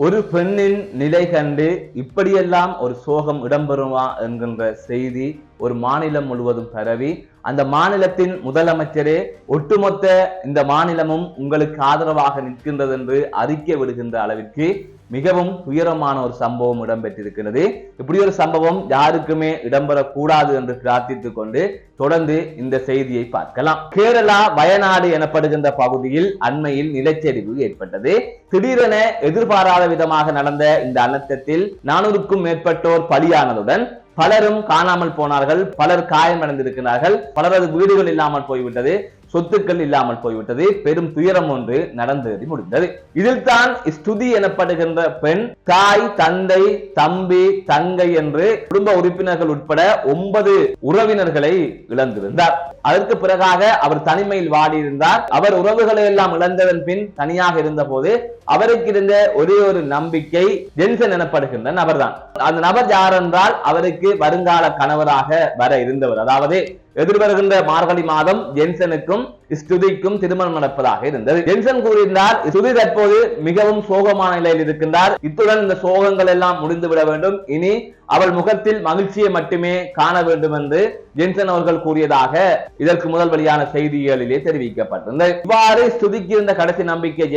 ஒரு பெண்ணின் நிலை கண்டு இப்படியெல்லாம் ஒரு சோகம் இடம்பெறுமா என்கின்ற செய்தி ஒரு மாநிலம் முழுவதும் பரவி அந்த மாநிலத்தின் முதலமைச்சரே ஒட்டுமொத்த இந்த மாநிலமும் உங்களுக்கு ஆதரவாக நிற்கின்றது என்று அறிக்கை விடுகின்ற அளவிற்கு மிகவும் துயரமான ஒரு சம்பவம் இடம்பெற்றிருக்கிறது. இப்படி ஒரு சம்பவம் யாருக்குமே இடம்பெறக்கூடாது என்று பிரார்த்தித்துக் கொண்டு தொடர்ந்து இந்த செய்தியை பார்க்கலாம். கேரளா வயநாடு எனப்படுகின்ற பகுதியில் அண்மையில் நிலச்சரிவு ஏற்பட்டது. திடீரென எதிர்பாராத விதமாக நடந்த இந்த அனர்த்தத்தில் 400க்கும் மேற்பட்டோர் பலியானதுடன் பலரும் காணாமல் போனார்கள், பலர் காயமடைந்திருக்கிறார்கள், பலரது வீடுகள் இல்லாமல் போய்விட்டது, சொத்துக்கள் இல்லாமல் போய்விட்டது. பெரும் துயரம் ஒன்று நடந்தேறி முடிந்தது. இதில் தான் ஸ்துதி எனப்படுகின்ற பெண் தாய், தந்தை, தம்பி, தங்கை என்று குடும்ப உறுப்பினர்கள் உட்பட 9 உறவினர்களை இழந்திருந்தார். அதற்கு பிறகாக அவர் தனிமையில் வாடியிருந்தார். அவர் உறவுகளை எல்லாம் இழந்ததன் பின் தனியாக இருந்த போது அவருக்கு இருந்த ஒரே ஒரு நம்பிக்கை ஜென்சன் எனப்படுகின்ற நபர்தான். அந்த நபர் யார் என்றால் அவருக்கு வருங்கால கணவராக வர இருந்தவர். அதாவது எதிர்வருகின்ற மார்கழி மாதம் ஜென்சனுக்கும் ஸ்துதிக்கும் திருமணம் நடப்பதாக இருந்தது. ஜென்சன் கூறினார், ஸ்துதி தற்போது மிகவும் சோகமான நிலையில் இருக்கின்றார். இத்துடன் இந்த சோகங்கள் எல்லாம் முடிந்துவிட வேண்டும், இனி அவள் முகத்தில் மகிழ்ச்சியை மட்டுமே காண வேண்டும் என்று ஜென்சன் அவர்கள் கூறியதாக இதற்கு முதல் வெளியான செய்திகளிலே தெரிவிக்கப்பட்டிருந்தது. இவ்வாறு ஸ்துதிக்கு இருந்த கடைசி நம்பிக்கை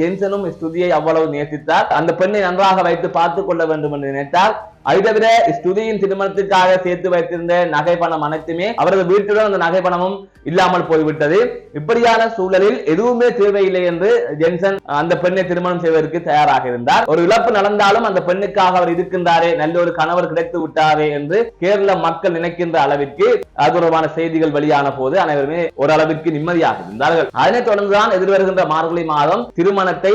ஜென்சனும் ஸ்துதியை அவ்வளவு நேசித்தார். அந்த பெண்ணை நன்றாக வைத்து பார்த்துக் கொள்ள வேண்டும் என்று நினைத்தார். அதை தவிர ஸ்துதியின் திருமணத்திற்காக சேர்த்து வைத்திருந்த நகை பணம் அனைத்துமே அவரது வீட்டுடன் அந்த நகை பணமும் இல்லாமல் போய்விட்டது. இப்படியான சூழலில் எதுவுமே தேவையில்லை என்று ஜென்சன் அந்த பெண்ணை திருமணம் செய்வதற்கு தயாராக இருந்தார். ஒரு இழப்பு நடந்தாலும் அந்த பெண்ணுக்காக அவர் இருக்கின்றாரே, நல்ல ஒரு கணவர் கிடைத்து விட்டாரே என்று கேரள மக்கள் நினைக்கின்ற அளவிற்கு அதுபூர்வமான செய்திகள் வெளியான போது அனைவருமே ஓரளவிற்கு நிம்மதியாக இருந்தார்கள். அதனைத் தொடர்ந்துதான் எதிர்வருகின்ற மார்கழி மாதம் திருமணத்தை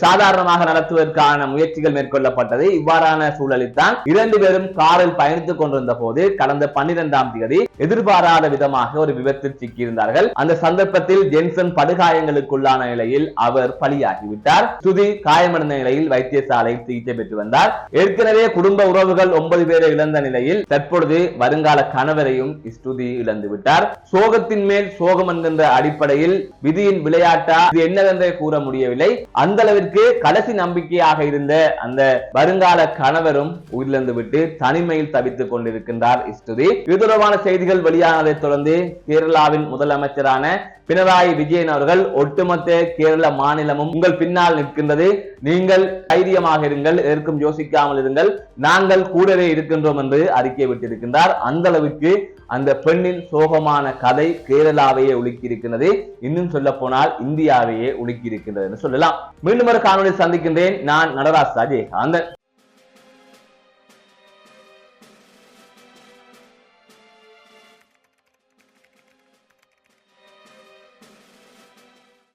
சாதாரணமாக நடத்துவதற்கான முயற்சிகள் மேற்கொள்ளப்பட்டது. இவ்வாறான சூழலில் தான் 2 பேரும் காரில் பயணித்துக் கொண்டிருந்த போது கடந்த 12ஆம் தேதி எதிர்பாராத விதமாக ஒரு விபத்தில் சிக்கியிருந்தார்கள். அந்த சந்தர்ப்பத்தில் ஜென்சன் படுகாயங்களுக்குள்ளான நிலையில் அவர் பலியாகிவிட்டார். ஸ்துதி காயமடைந்த நிலையில் வைத்தியசாலையில் சிகிச்சை பெற்று வந்தார். ஏற்கனவே குடும்ப உறவுகள் 9 பேரை இழந்த நிலையில் தற்பொழுது வருங்கால கணவரையும் ஸ்துதி இழந்து விட்டார். சோகத்தின் மேல் சோகம் என்கின்ற அடிப்படையில் விதியின் விளையாட்டா இது என்னவென்றே கூற முடியவில்லை. அந்த அளவிற்கு கடைசி நம்பிக்கையாக இருந்த அந்த வருங்கால கணவரும் உயிரிழந்து விட்டு தனிமையில் தவித்துக் கொண்டிருக்கின்றார் ஸ்துதி. இது தொடர்பான செய்திகள் வெளியானதை தொடர்ந்து கேரளாவின் முதலமைச்சரான பினராயி விஜயன் அவர்கள் ஒட்டுமொத்த கேரள மாநிலமும் உங்கள் பின்னால் நிற்கின்றது, நீங்கள் தைரியமாக இருங்கள், எதற்கும் யோசிக்காமல் இருங்கள், நாங்கள் கூடவே இருக்கின்றோம் என்று அறிக்கை விட்டிருக்கின்றார். அந்த அளவுக்கு அந்த பெண்ணின் சோகமான கதை கேரளாவையே உலுக்கி இருக்கின்றது. இன்னும் சொல்ல போனால் இந்தியாவையே உலுக்கி இருக்கின்றது என்று சொல்லலாம். மீண்டும் ஒரு காணொலி சந்திக்கின்றேன். நான் நடராஜ் ராஜேகாந்தன்.